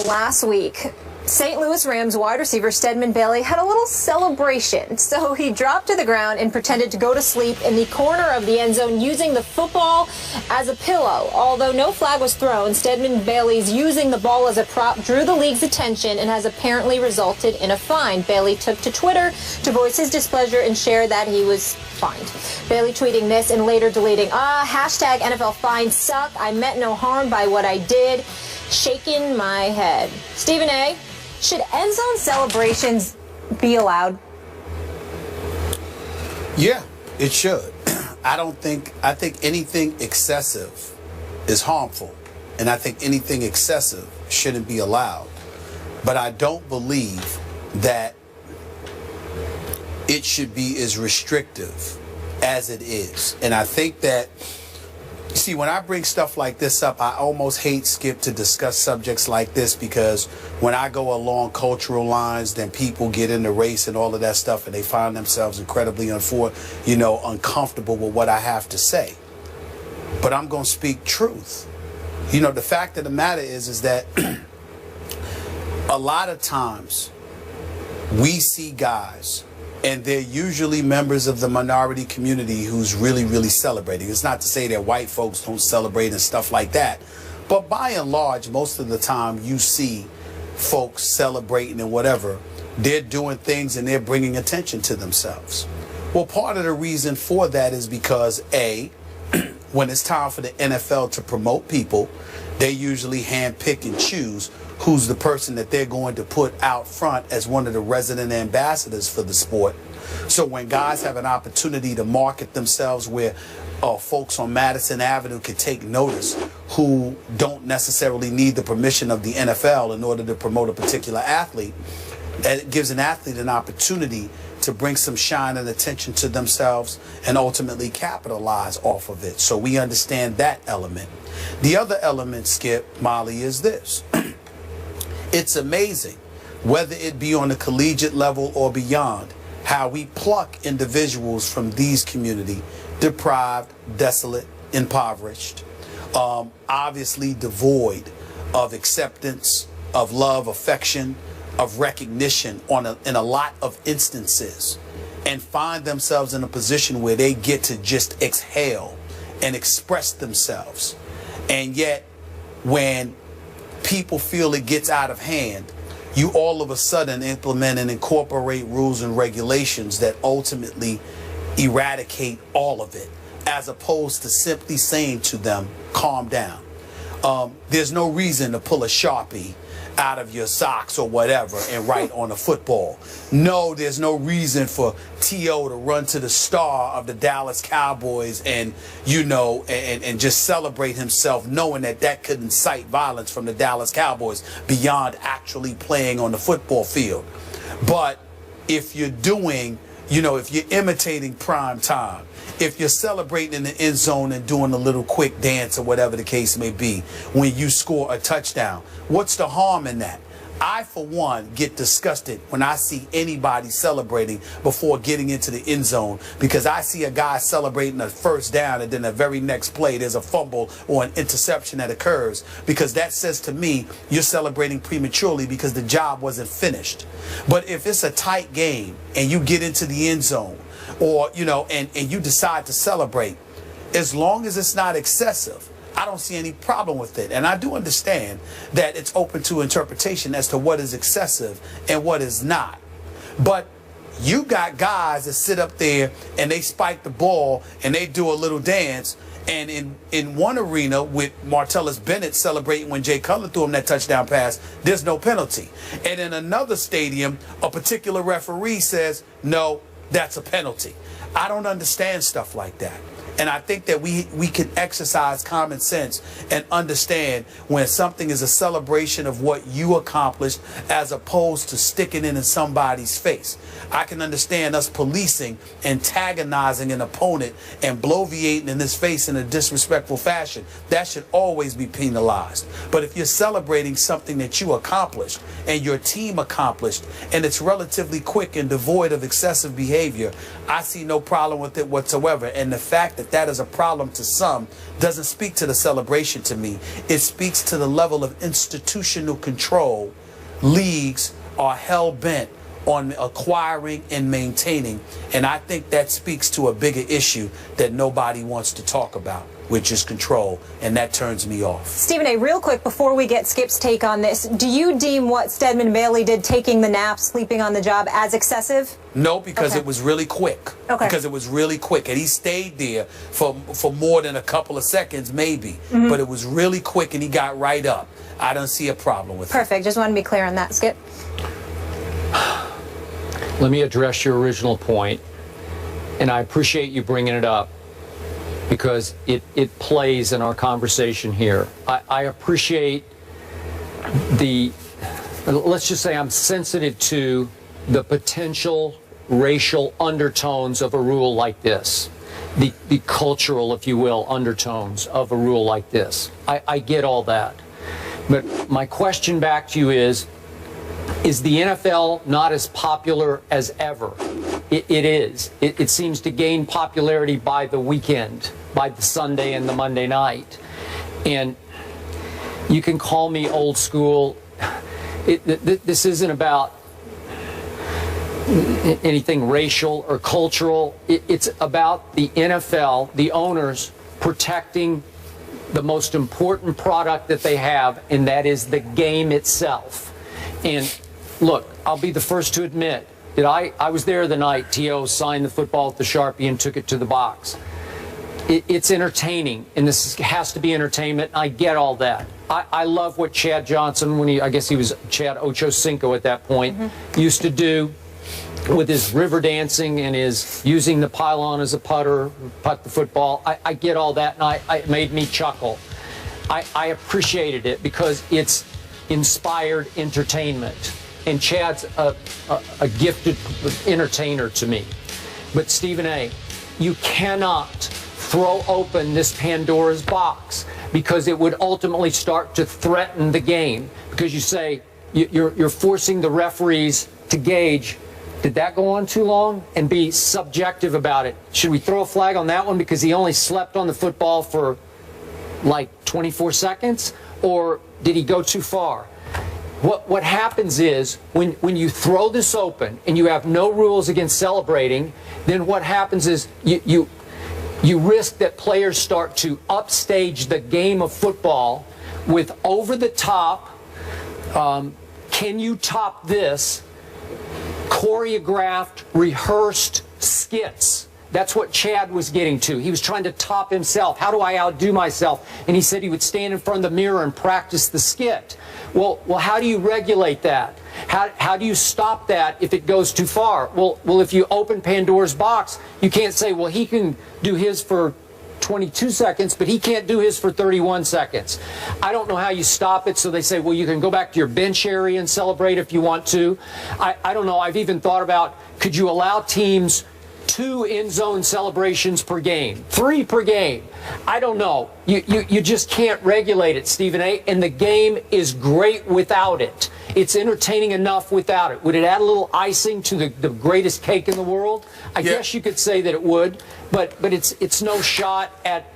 Last week, St. Louis Rams wide receiver Stedman Bailey had a little celebration. So he dropped to the ground and pretended to go to sleep in the corner of the end zone using the football as a pillow. Although no flag was thrown, Stedman Bailey's using the ball as a prop drew the league's attention and has apparently resulted in a fine. Bailey took to Twitter to voice his displeasure and share that he was fined. Bailey tweeting this and later deleting, hashtag NFL fine suck. I meant no harm by what I did. Shaking my head. Stephen A., should end zone celebrations be allowed? Yeah, it should. I think anything excessive is harmful, and I think anything excessive shouldn't be allowed. But I don't believe that it should be as restrictive as it is. And I think that, see, when I bring stuff like this up, I almost hate, Skip, to discuss subjects like this, because when I go along cultural lines, then people get into race and all of that stuff, and they find themselves incredibly uncomfortable with what I have to say. But I'm going to speak truth. The fact of the matter is that a lot of times we see guys, and they're usually members of the minority community who's really, really celebrating. It's not to say that white folks don't celebrate and stuff like that. But by and large, most of the time you see folks celebrating and whatever. They're doing things and they're bringing attention to themselves. Well, part of the reason for that is because, A, when it's time for the NFL to promote people, they usually handpick and choose who's the person that they're going to put out front as one of the resident ambassadors for the sport. So when guys have an opportunity to market themselves where folks on Madison Avenue can take notice who don't necessarily need the permission of the NFL in order to promote a particular athlete, it gives an athlete an opportunity to bring some shine and attention to themselves and ultimately capitalize off of it. So we understand that element. The other element, Skip, Molly, is this. It's amazing, whether it be on the collegiate level or beyond, how we pluck individuals from these community, deprived, desolate, impoverished, obviously devoid of acceptance, of love, affection, of recognition in a lot of instances, and find themselves in a position where they get to just exhale and express themselves. And yet, when people feel it gets out of hand, you all of a sudden implement and incorporate rules and regulations that ultimately eradicate all of it, as opposed to simply saying to them, calm down. There's no reason to pull a Sharpie out of your socks or whatever and write on a football. No, there's no reason for T.O. to run to the star of the Dallas Cowboys and, and just celebrate himself, knowing that that could incite violence from the Dallas Cowboys beyond actually playing on the football field. But if you're doing, if you're imitating prime time, if you're celebrating in the end zone and doing a little quick dance or whatever the case may be when you score a touchdown, what's the harm in that? I, for one, get disgusted when I see anybody celebrating before getting into the end zone, because I see a guy celebrating a first down and then the very next play there's a fumble or an interception that occurs, because that says to me you're celebrating prematurely because the job wasn't finished. But if it's a tight game and you get into the end zone, or, and you decide to celebrate, as long as it's not excessive, I don't see any problem with it. And I do understand that it's open to interpretation as to what is excessive and what is not. But you got guys that sit up there and they spike the ball and they do a little dance. And in one arena with Martellus Bennett celebrating when Jay Cutler threw him that touchdown pass, there's no penalty. And in another stadium, a particular referee says, no, that's a penalty. I don't understand stuff like that. And I think that we can exercise common sense and understand when something is a celebration of what you accomplished as opposed to sticking it in somebody's face. I can understand us policing, antagonizing an opponent and bloviating in his face in a disrespectful fashion. That should always be penalized. But if you're celebrating something that you accomplished and your team accomplished, and it's relatively quick and devoid of excessive behavior, I see no problem with it whatsoever. And the fact that that that is a problem to some doesn't speak to the celebration to me. It speaks to the level of institutional control leagues are hell-bent on acquiring and maintaining. And I think that speaks to a bigger issue that nobody wants to talk about, which is control, and that turns me off. Stephen A., real quick before we get Skip's take on this, do you deem what Stedman Bailey did, taking the nap, sleeping on the job, as excessive? No, because it was really quick. Okay. Because it was really quick, and he stayed there for more than a couple of seconds, maybe. But it was really quick, and he got right up. I don't see a problem with it. Perfect. Just want to be clear on that, Skip. Let me address your original point, and I appreciate you bringing it up, because it plays in our conversation here. I appreciate let's just say I'm sensitive to the potential racial undertones of a rule like this, the cultural, if you will, undertones of a rule like this. I get all that. But my question back to you is the NFL not as popular as ever? It is. It seems to gain popularity by the weekend, by the Sunday and the Monday night. And you can call me old school. This isn't about anything racial or cultural. It's about the NFL, the owners, protecting the most important product that they have, and that is the game itself. And look, I'll be the first to admit that I was there the night T.O. signed the football with the Sharpie and took it to the box. It's entertaining, and this has to be entertainment. I get all that. I love what Chad Johnson, I guess he was Chad Ochocinco at that point, used to do with his river dancing and his using the pylon as a putter, putt the football. I get all that, and it made me chuckle. I appreciated it because it's inspired entertainment. And Chad's a gifted entertainer to me. But Stephen A., you cannot throw open this Pandora's box, because it would ultimately start to threaten the game. Because you say you're forcing the referees to gauge, did that go on too long, and be subjective about it. Should we throw a flag on that one because he only slept on the football for like 24 seconds? Or did he go too far? What happens is when you throw this open and you have no rules against celebrating, then what happens is you risk that players start to upstage the game of football with over-the-top, can you top this, choreographed, rehearsed skits. That's what Chad was getting to. He was trying to top himself. How do I outdo myself? And he said he would stand in front of the mirror and practice the skit. Well, how do you regulate that? How do you stop that if it goes too far? Well, if you open Pandora's box, you can't say, well, he can do his for 22 seconds, but he can't do his for 31 seconds. I don't know how you stop it, so they say, well, you can go back to your bench area and celebrate if you want to. I don't know. I've even thought about, could you allow teams 2 end zone celebrations per game, 3 per game? I don't know. You just can't regulate it, Stephen A. And the game is great without it. It's entertaining enough without it. Would it add a little icing to the greatest cake in the world? I guess you could say that it would, but it's no shot at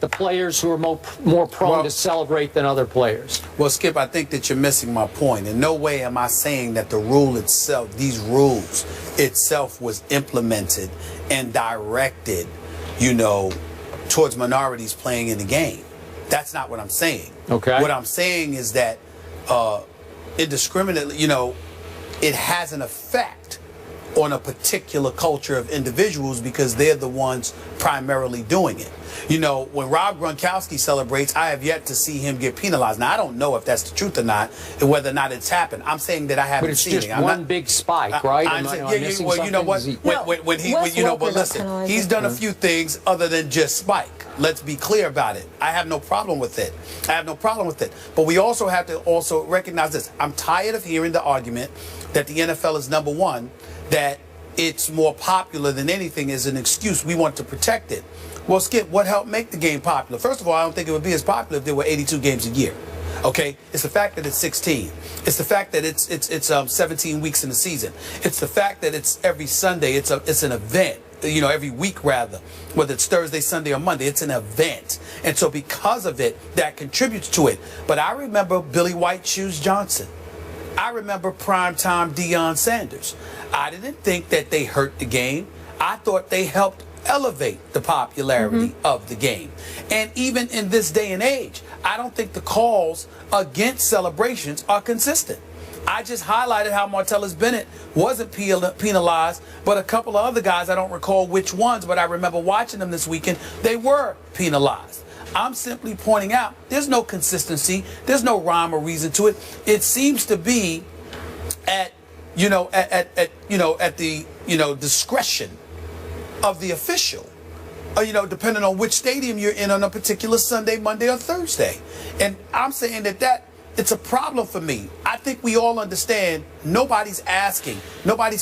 the players who are more prone to celebrate than other players. Well, Skip, I think that you're missing my point. In no way am I saying that the rule itself, these rules itself, was implemented and directed, towards minorities playing in the game. That's not what I'm saying. Okay. What I'm saying is that indiscriminately, it has an effect on a particular culture of individuals because they're the ones primarily doing it. When Rob Gronkowski celebrates, I have yet to see him get penalized. Now, I don't know if that's the truth or not, and whether or not it's happened. I'm saying that I haven't seen it. But it's just one big spike, right? Well, you know what? But listen, he's done a few things other than just spike. Let's be clear about it. I have no problem with it. But we also have to recognize this. I'm tired of hearing the argument that the NFL is number one, that it's more popular than anything is an excuse. We want to protect it. Well, Skip, what helped make the game popular? First of all, I don't think it would be as popular if there were 82 games a year. Okay? It's the fact that it's 16. It's the fact that it's 17 weeks in the season. It's the fact that it's every Sunday. It's an event. every week rather, whether it's Thursday, Sunday, or Monday. It's an event. And so because of it, that contributes to it. But I remember Billy White Shoes Johnson. I remember primetime Deion Sanders. I didn't think that they hurt the game. I thought they helped elevate the popularity of the game. And even in this day and age, I don't think the calls against celebrations are consistent. I just highlighted how Martellus Bennett wasn't penalized, but a couple of other guys, I don't recall which ones, but I remember watching them this weekend, they were penalized. I'm simply pointing out there's no consistency, there's no rhyme or reason to it. It seems to be at the discretion of the official, depending on which stadium you're in on a particular Sunday, Monday, or Thursday. And I'm saying that it's a problem for me. I think we all understand nobody's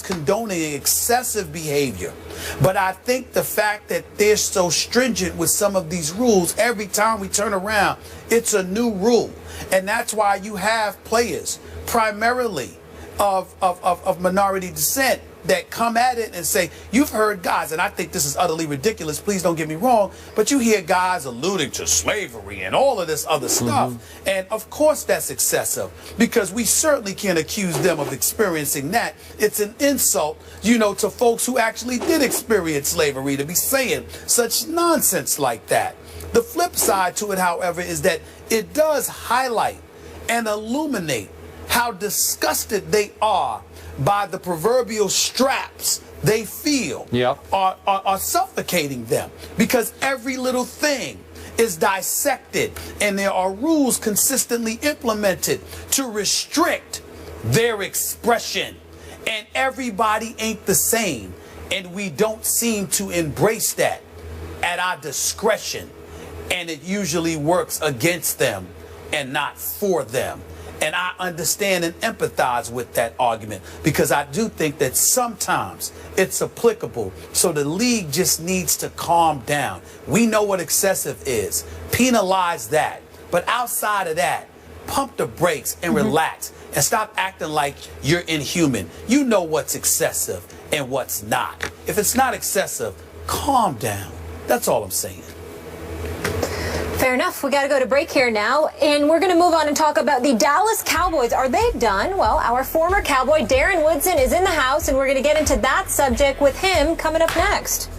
condoning excessive behavior. But I think the fact that they're so stringent with some of these rules, every time we turn around, it's a new rule. And that's why you have players, primarily of minority descent, that come at it and say, you've heard guys, and I think this is utterly ridiculous, please don't get me wrong, but you hear guys alluding to slavery and all of this other stuff. And of course that's excessive, because we certainly can't accuse them of experiencing that. It's an insult, to folks who actually did experience slavery to be saying such nonsense like that. The flip side to it, however, is that it does highlight and illuminate how disgusted they are by the proverbial straps they feel are suffocating them, because every little thing is dissected and there are rules consistently implemented to restrict their expression, and everybody ain't the same, and we don't seem to embrace that at our discretion, and it usually works against them and not for them. And I understand and empathize with that argument, because I do think that sometimes it's applicable. So the league just needs to calm down. We know what excessive is. Penalize that. But outside of that, pump the brakes and relax and stop acting like you're inhuman. You know what's excessive and what's not. If it's not excessive, calm down. That's all I'm saying. Fair enough. We got to go to break here now, and we're going to move on and talk about the Dallas Cowboys. Are they done? Well, our former Cowboy, Darren Woodson, is in the house, and we're going to get into that subject with him coming up next.